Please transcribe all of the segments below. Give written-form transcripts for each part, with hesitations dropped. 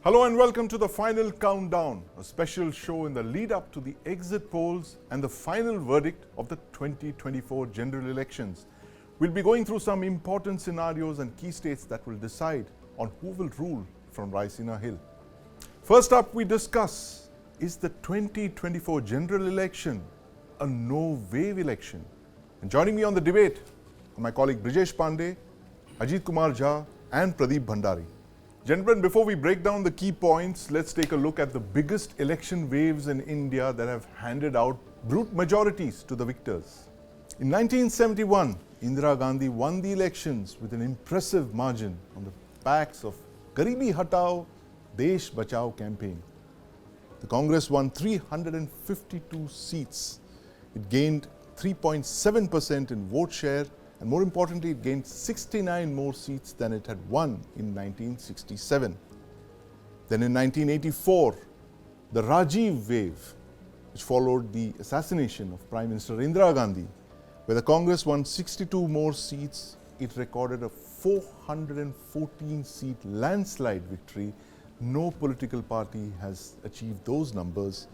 Hello and welcome to the final countdown, a special show in the lead up to the exit polls and the final verdict of the 2024 general elections. We'll be going through some important scenarios and key states that will decide on who will rule from Raisina Hill. First up, we discuss, is the 2024 general election a no-wave election? And joining me on the debate are my colleague Brijesh Pandey, Ajit K Jha and Pradeep Bhandari. Gentlemen, before we break down the key points, let's take a look at the biggest election waves in India that have handed out brute majorities to the victors. In 1971, Indira Gandhi won the elections with an impressive margin on the backs of Garibi Hatao, Desh Bachao campaign. The Congress won 352 seats. It gained 3.7% in vote share, and more importantly, it gained 69 more seats than it had won in 1967. Then in 1984, the Rajiv wave, which followed the assassination of Prime Minister Indira Gandhi, where the Congress won 62 more seats, it recorded a 414-seat landslide victory. No political party has achieved those numbers,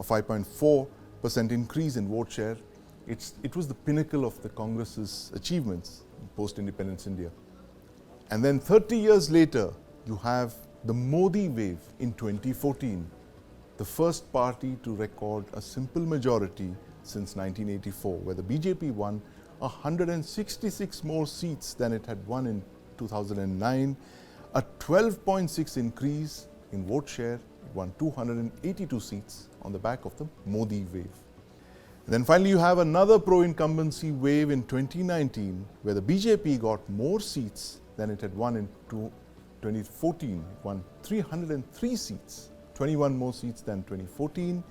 a 5.4% increase in vote share. It was the pinnacle of the Congress's achievements in post-independence India. And then 30 years later, you have the Modi wave in 2014, the first party to record a simple majority since 1984, where the BJP won 166 more seats than it had won in 2009, a 12.6 increase in vote share. It won 282 seats on the back of the Modi wave. And then finally, you have another pro-incumbency wave in 2019, where the BJP got more seats than it had won in 2014. It won 303 seats, 21 more seats than 2014,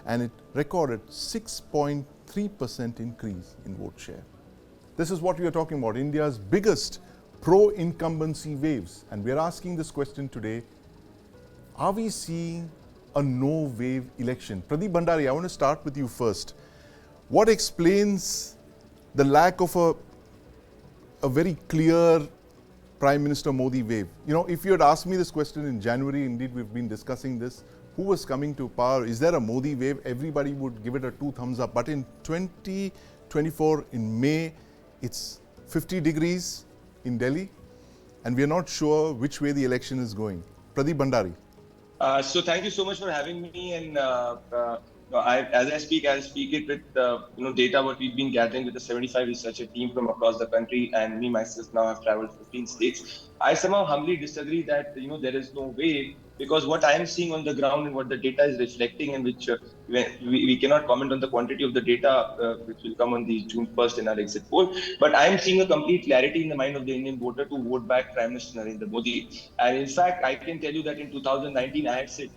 and it recorded 6.3% increase in vote share. This is what we are talking about, India's biggest pro-incumbency waves. And we are asking this question today, are we seeing a no-wave election? Pradeep Bhandari, I want to start with you first. What explains the lack of a very clear Prime Minister Modi wave? You know, if you had asked me this question in January, indeed we've been discussing this, who was coming to power? Is there a Modi wave? Everybody would give it a 2 thumbs up. But in 2024, in May, it's 50 degrees in Delhi, and we are not sure which way the election is going. Pradeep Bhandari. So thank you so much for having me. And as I speak, I'll speak it with data what we've been gathering with the 75 researcher team from across the country, and me myself now have traveled 15 states. I somehow humbly disagree that there is no way, because what I am seeing on the ground and what the data is reflecting, and which we cannot comment on the quantity of the data which will come on the June 1st in our exit poll, but I am seeing a complete clarity in the mind of the Indian voter to vote back Prime Minister Narendra Modi. And in fact, I can tell you that in 2019, I had seen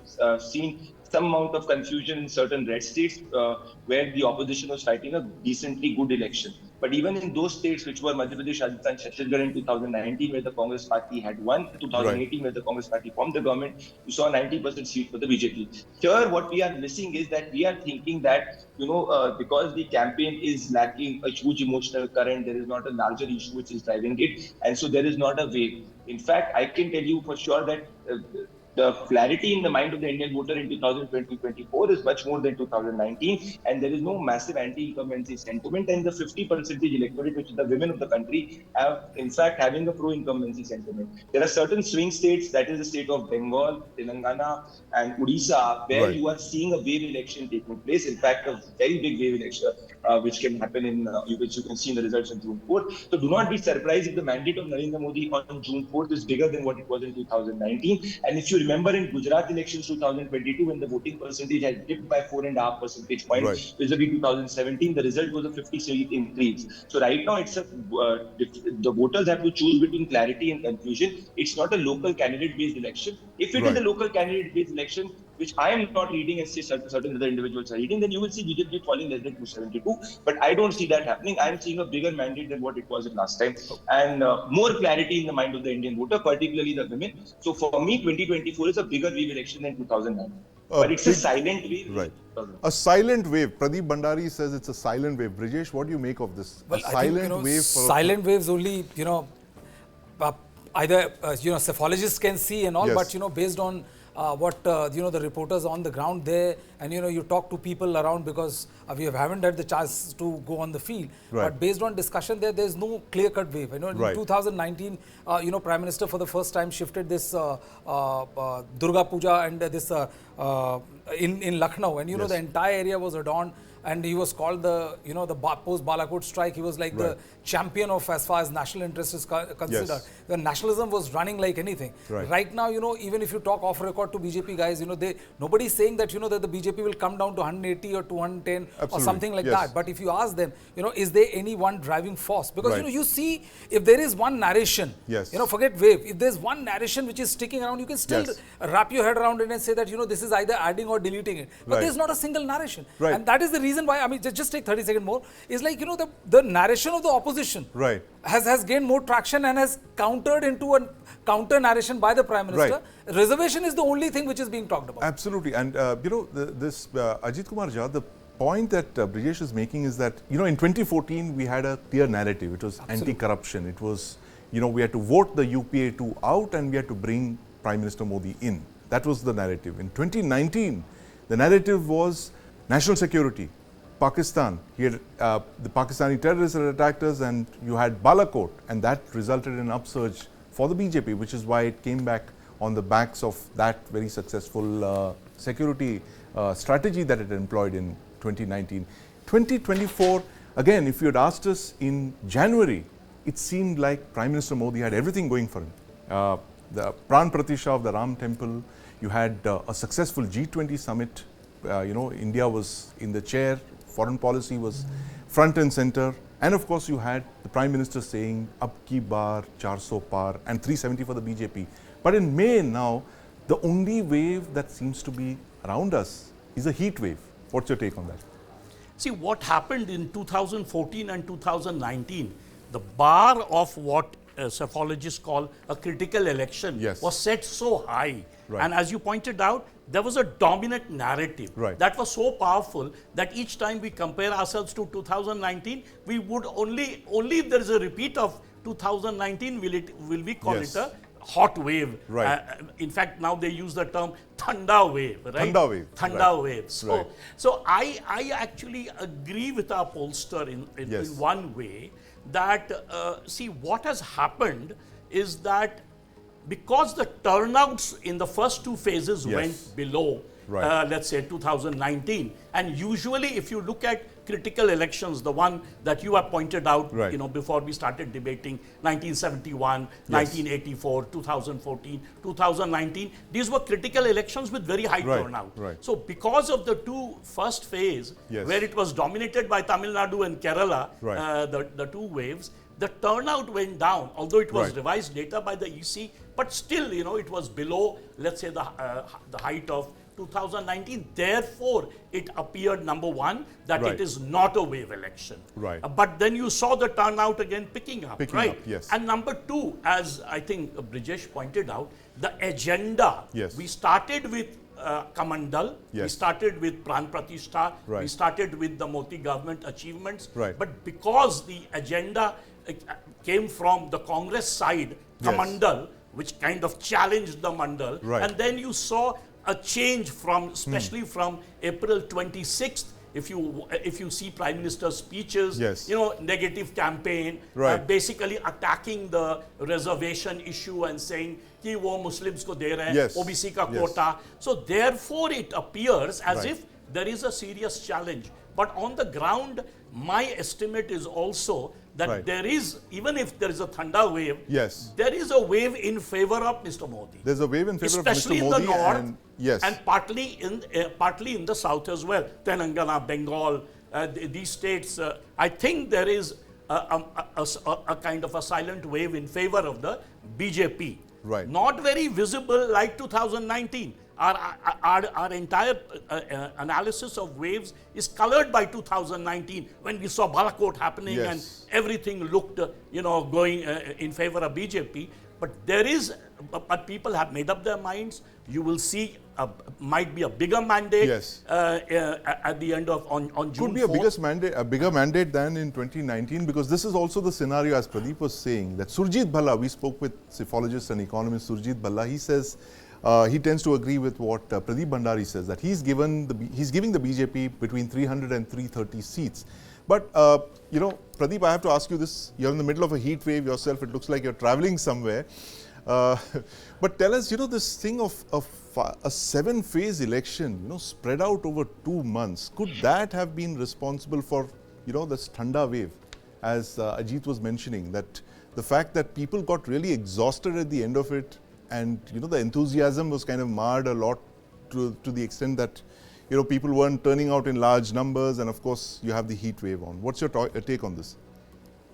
some amount of confusion in certain red states where the opposition was fighting a decently good election. But even in those states which were Madhya Pradesh, Rajasthan, Chhattisgarh in 2019, where the Congress party had won, 2018 where the Congress party formed the government, you saw 90% seat for the BJP. Here, what we are missing is that we are thinking that, because the campaign is lacking a huge emotional current, there is not a larger issue which is driving it, and so there is not a wave. In fact, I can tell you for sure that the clarity in the mind of the Indian voter in 2020-24 is much more than 2019, and there is no massive anti-incumbency sentiment, and the 50% electorate, which is the women of the country, have in fact having a pro-incumbency sentiment. There are certain swing states, that is the state of Bengal, Telangana, and Odisha, where you are seeing a wave election taking place. In fact, a very big wave election, which can happen which you can see in the results on June 4th. So do not be surprised if the mandate of Narendra Modi on June 4th is bigger than what it was in 2019. And if you remember in Gujarat elections 2022, when the voting percentage had dipped by 4.5 percentage points vis-a-vis 2017, the result was a 50-seat increase. So right now, it's the voters have to choose between clarity and confusion. It's not a local candidate-based election. If it is a local candidate-based election, which I am not reading and say certain other individuals are reading, then you will see BJP falling less than 272. But I don't see that happening. I am seeing a bigger mandate than what it was in last time, and more clarity in the mind of the Indian voter, particularly the women. So for me, 2024 is a bigger wave election than 2009. But it's a silent wave. Right. A silent wave. Pradeep Bhandari says it's a silent wave. Brijesh, what do you make of this? Well, a silent wave. Silent waves only, either psephologists can see and all, Yes. but based on what the reporters on the ground there, and you talk to people around, because we haven't had the chance to go on the field. Right. But based on discussion there's no clear-cut wave. In Right. 2019, Prime Minister for the first time shifted this Durga Puja and this in Lucknow, and Yes. the entire area was adorned. And he was called the post-Balakot strike. He was like Right. the champion of as far as national interest is considered. Yes. The nationalism was running like anything. Right. Now, even if you talk off record to BJP guys, nobody's saying that that the BJP will come down to 180 or 210 or Absolutely. something like Yes. that. But if you ask them, is there any one driving force? Because Right. you see, if there is one narration, Yes. forget wave. If there's one narration which is sticking around, you can still Yes. wrap your head around it and say that this is either adding or deleting it. But Right. there's not a single narration, Right. and that is the reason why. I mean, just take 30 seconds more. Is like the narration of the opposition Right. has gained more traction and has countered into a counter narration by the Prime Minister. Right. Reservation is the only thing which is being talked about. Absolutely. And, this Ajit Kumar Jha, the point that Brijesh is making is that, in 2014, we had a clear narrative. It was anti-corruption. It was, we had to vote the UPA 2 out and we had to bring Prime Minister Modi in. That was the narrative. In 2019, the narrative was national security. Pakistan, the Pakistani terrorists had attacked us, and you had Balakot, and that resulted in an upsurge for the BJP, which is why it came back on the backs of that very successful security strategy that it employed in 2019. 2024, again, if you had asked us in January, it seemed like Prime Minister Modi had everything going for him. The Pran Pratishtha of the Ram Temple, you had a successful G20 summit. India was in the chair, foreign policy was front and center, and of course you had the Prime Minister saying, "Ab ki baar 400 par" and 370 for the BJP. But in May now, the only wave that seems to be around us is a heat wave. What's your take on that? See, what happened in 2014 and 2019, the bar of what psephologists call a critical election Yes. was set so high. Right. And as you pointed out, there was a dominant narrative Right. that was so powerful that each time we compare ourselves to 2019, we would only if there is a repeat of 2019, will we call Yes. it a hot wave. Right. In fact, now they use the term thanda wave, right? Thanda wave. Thanda Right. wave. So, Right. so I actually agree with our pollster Yes. in one way that, see, what has happened is that because the turnouts in the first two phases Yes. went below, Right. let's say 2019, and usually if you look at critical elections, the one that you have pointed out, Right. before we started debating, 1971, Yes. 1984, 2014, 2019, these were critical elections with very high Right, turnout. right. So because of the two first phase, Yes. where it was dominated by Tamil Nadu and Kerala, Right. the two waves, the turnout went down, although it was Right. revised later by the EC, but still, it was below, let's say, the height of 2019. Therefore, it appeared, number one, that Right. it is not a wave election. Right. But then you saw the turnout again picking up, Picking right? up, yes. And number two, as I think Brijesh pointed out, the agenda. Yes. We started with Kamandal, we Yes. started with Pran Pratishtha, we Right. started with the Modi government achievements. Right. But because the agenda came from the Congress side, Yes. Kamandal, which kind of challenged the Mandal, Right. and then you saw a change from, especially from April 26th. If you see Prime Minister's speeches, Yes. negative campaign, Right. basically attacking the reservation issue and saying कि वो Muslims को दे रहे हैं, Yes. OBC का Yes. quota. So therefore it appears as Right. if there is a serious challenge. But on the ground, my estimate is also that Right. there is, even if there is a thunder wave, Yes. there is a wave in favor of Mr. Modi. There's a wave in favor Especially of in Mr. the Modi. north, And yes. and partly in the south as well. Telangana, Bengal, these states. I think there is a kind of a silent wave in favor of the BJP. Right. Not very visible like 2019. Our entire analysis of waves is colored by 2019 when we saw Balakot happening Yes. and everything looked, going in favor of BJP. But there is but people have made up their minds. You will see might be a bigger mandate Yes. At the end of on June Could be a 4th. bigger mandate than in 2019, because this is also the scenario, as Pradeep was saying, that Surjit Bhalla, we spoke with psephologist and economist Surjit Bhalla, he says he tends to agree with what Pradeep Bhandari says, that he's giving the BJP between 300 and 330 seats. But, you know, Pradeep, I have to ask you this. You're in the middle of a heat wave yourself. It looks like you're traveling somewhere. But tell us, you know, this thing of a 7-phase election, you know, spread out over 2 months, could that have been responsible for, you know, this Thanda wave, as Ajit was mentioning, that the fact that people got really exhausted at the end of it, and, you know, the enthusiasm was kind of marred a lot to the extent that, you know, people weren't turning out in large numbers, and of course you have the heat wave on. What's your take on this?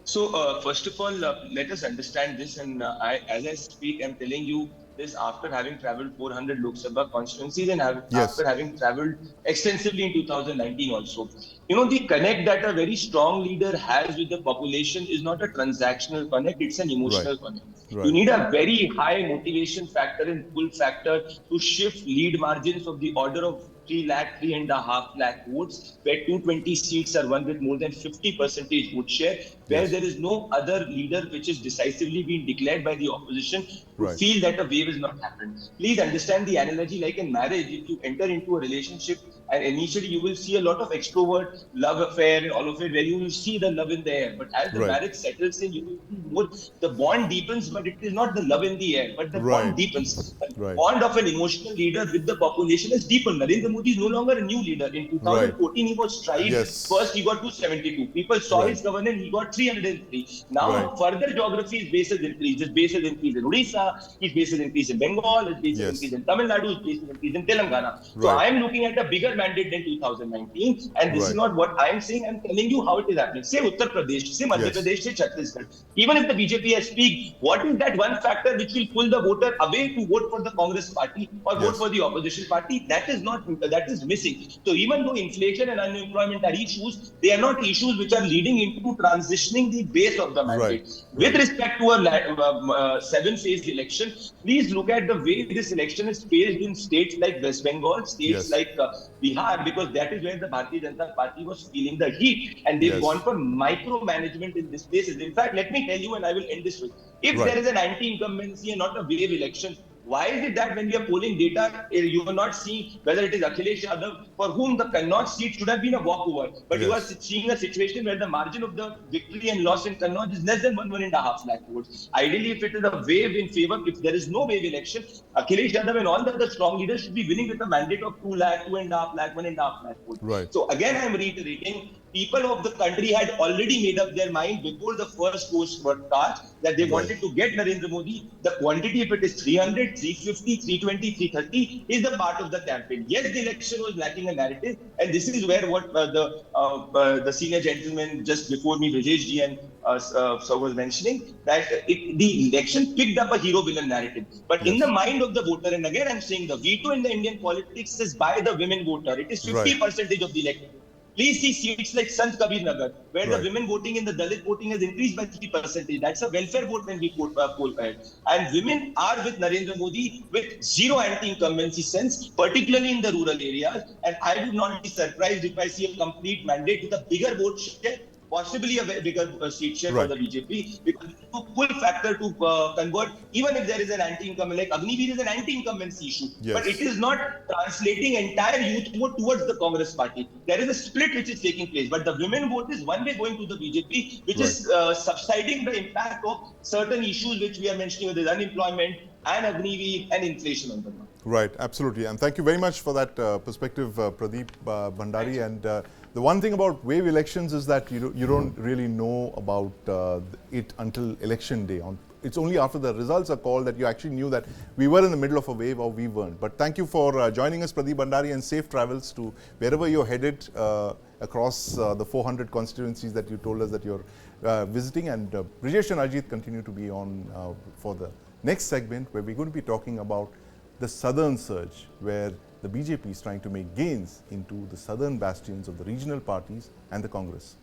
So, first of all, let us understand this. And as I speak, I'm telling you this after having traveled 400 Lok Sabha constituencies and after having traveled extensively in 2019 also. You know, the connect that a very strong leader has with the population is not a transactional connect, it's an emotional connect. Right. You need a very high motivation factor and pull factor to shift lead margins of the order of 3 lakh, 3.5 lakh votes, where 220 seats are won with more than 50% vote share, where there is no other leader which is decisively being declared by the opposition to feel that a wave is not happened. Please understand the analogy, like in marriage, if you enter into a relationship and initially you will see a lot of extrovert love affair and all of it, where you will see the love in the air. But as the marriage settles in, you will see more, the bond deepens, but it is not the love in the air, but the bond deepens. The bond of an emotional leader with the population is deepened. Narendra Modi is no longer a new leader. In 2014, he was tried. First, he got 272. People saw his governance, he got 303. Now, further geography, his base has increased. His base has increased in Odisha, his base has increased in Bengal, his base has increased in Tamil Nadu, his base has increased in Telangana. So, I am looking at a bigger mandate than 2019. And this is not what I am saying. I am telling you how it is happening. Say Uttar Pradesh, say Madhya Pradesh, say Chhattisgarh. Even if the BJP has speak, what is that one factor which will pull the voter away to vote for the Congress party or vote for the opposition party? That is missing. So even though inflation and unemployment are issues, they are not issues which are leading into transitioning the base of the mandate. With respect to a 7-phase election, please look at the way this election is phased in states like West Bengal, states like Bihar, because that is where the Bharatiya Janata Party was feeling the heat, and they've gone for micromanagement in these places. In fact, let me tell you, and I will end this with, if there is an anti-incumbency and not a wave election, why is it that when we are polling data, you are not seeing whether it is Akhilesh Yadav, for whom the Kannauj seat should have been a walkover, but you are seeing a situation where the margin of the victory and loss in Kannauj is less than 1.5 lakh votes. Ideally, if it is a wave in favor, if there is no wave election, Akhilesh Yadav and all the other strong leaders should be winning with a mandate of 2 lakh, 2.5 lakh, 1.5 lakh votes. So again, I am reiterating, people of the country had already made up their mind before the first post were cast that they wanted to get Narendra Modi. The quantity, if it is 300, 350, 320, 330, is the part of the campaign. Yes, the election was lacking a narrative, and this is where what the senior gentleman just before me, Brijesh ji, and so was mentioning, that the election picked up a hero-villain narrative. But in the mind of the voter, and again I'm saying the veto in the Indian politics is by the women voter. It is 50% of the electorate. Please see seats like Sant Kabir Nagar, where the women voting in the Dalit voting has increased by 3%. That's a welfare vote when we poll ahead. And women are with Narendra Modi with zero anti-incumbency sense, particularly in the rural areas. And I would not be surprised if I see a complete mandate with a bigger vote share, possibly a bigger seat share for the BJP, because it's a full factor to convert, even if there is an anti-incumbent, like Agniveer is an anti-incumbency issue, but it is not translating entire youth vote towards the Congress party. There is a split which is taking place, but the women vote is one way going to the BJP, which is subsiding the impact of certain issues which we are mentioning, with unemployment and Agniveer and inflation on the ground. Right, absolutely. And thank you very much for that perspective, Pradeep Bhandari. And the one thing about wave elections is that you don't really know about it until election day. It's only after the results are called that you actually knew that we were in the middle of a wave or we weren't. But thank you for joining us, Pradeep Bhandari, and safe travels to wherever you're headed across the 400 constituencies that you told us that you're visiting. And Brijesh and Ajit continue to be on for the next segment, where we're going to be talking about the southern surge, where the BJP is trying to make gains into the southern bastions of the regional parties and the Congress.